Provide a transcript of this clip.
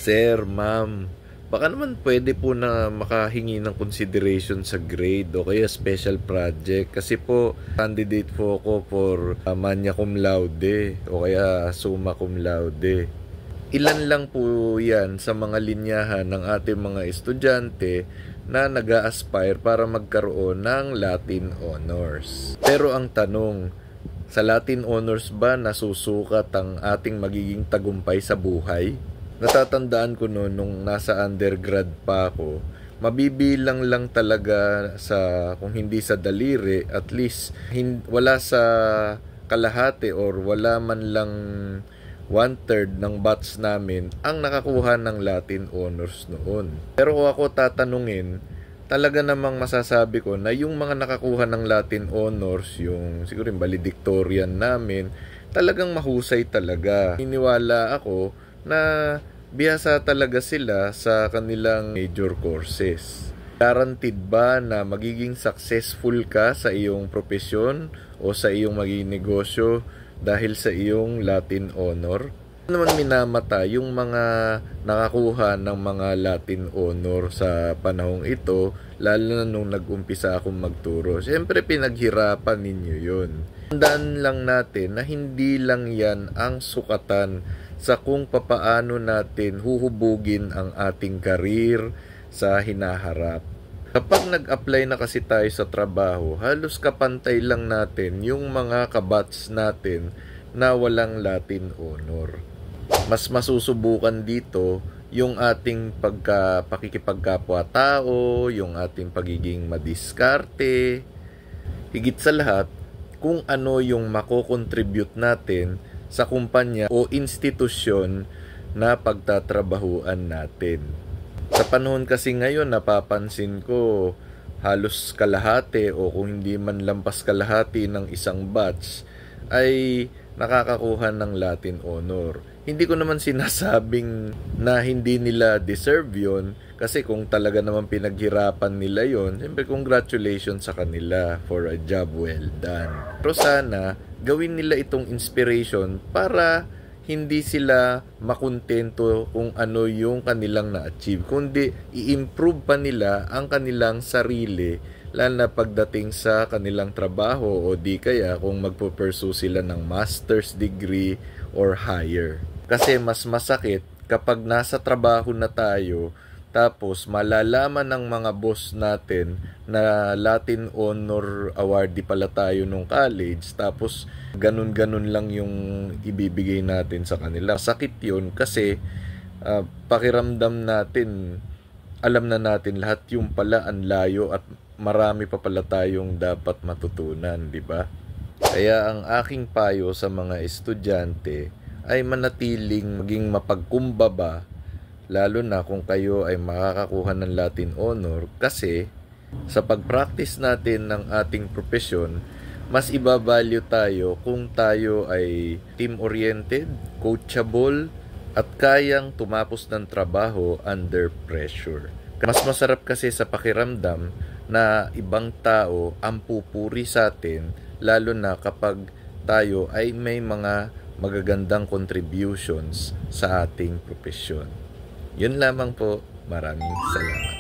Sir, ma'am, baka naman pwede po na makahingi ng consideration sa grade o kaya special project. Kasi po, candidate po ako for magna cum laude o kaya summa cum laude. Ilan lang po yan sa mga linyahan ng ating mga estudyante na nag-a-aspire para magkaroon ng Latin Honors. Pero ang tanong, sa Latin Honors ba nasusukat ang ating magiging tagumpay sa buhay? Natatandaan ko noon nung nasa undergrad pa ako, mabibilang lang talaga sa, kung hindi sa daliri, at least wala sa kalahati or wala man lang 1/3 ng batch namin ang nakakuha ng Latin Honors noon. Pero kung ako tatanungin, talaga namang masasabi ko na yung mga nakakuha ng Latin Honors, yung siguro yung valedictorian namin, talagang mahusay talaga. Iniwala ako na bihasa talaga sila sa kanilang major courses. Guaranteed ba na magiging successful ka sa iyong profesyon o sa iyong magiging negosyo dahil sa iyong Latin Honor? Ano naman minamata yung mga nakakuha ng mga Latin Honor sa panahong ito, lalo na nung nag-umpisa akong magturo. Siyempre pinaghirapan ninyo yun. Tandaan lang natin na hindi lang yan ang sukatan sa kung papaano natin huhubugin ang ating karir sa hinaharap. Kapag nag-apply na kasi tayo sa trabaho, halos kapantay lang natin yung mga kabats natin na walang Latin Honor. Mas masusubukan dito yung ating pakikipagkapwa-tao, yung ating pagiging madiskarte, higit sa lahat, kung ano yung makokontribute natin sa kumpanya o institusyon na pagtatrabahuan natin. Sa panahon kasi ngayon, napapansin ko halos kalahati o kung hindi man lampas kalahati ng isang batch ay nakakakuha ng Latin Honor. Hindi ko naman sinasabing na hindi nila deserve yon, kasi kung talaga naman pinaghirapan nila yon, siyempre congratulations sa kanila for a job well done. Pero sana gawin nila itong inspiration para hindi sila makontento kung ano yung kanilang na-achieve, kundi i-improve pa nila ang kanilang sarili, lalo na pagdating sa kanilang trabaho o di kaya kung magpo-pursue sila ng master's degree or higher. Kasi mas masakit kapag nasa trabaho na tayo tapos malalaman ng mga boss natin na Latin Honor awardee pala tayo nung college, tapos ganun-ganun lang yung ibibigay natin sa kanila. Sakit yun kasi pakiramdam natin, alam na natin lahat yung pala ang layo at marami pa pala tayong dapat matutunan, di ba? Kaya ang aking payo sa mga estudyante ay manatiling maging mapagkumbaba, lalo na kung kayo ay makakakuha ng Latin Honor, kasi sa pag-practice natin ng ating profesyon, mas ibabalyo tayo kung tayo ay team-oriented, coachable, at kayang tumapos ng trabaho under pressure. Mas masarap kasi sa pakiramdam na ibang tao ang pupuri sa atin, lalo na kapag tayo ay may mga magagandang contributions sa ating profesyon. Yun lamang po. Maraming salamat.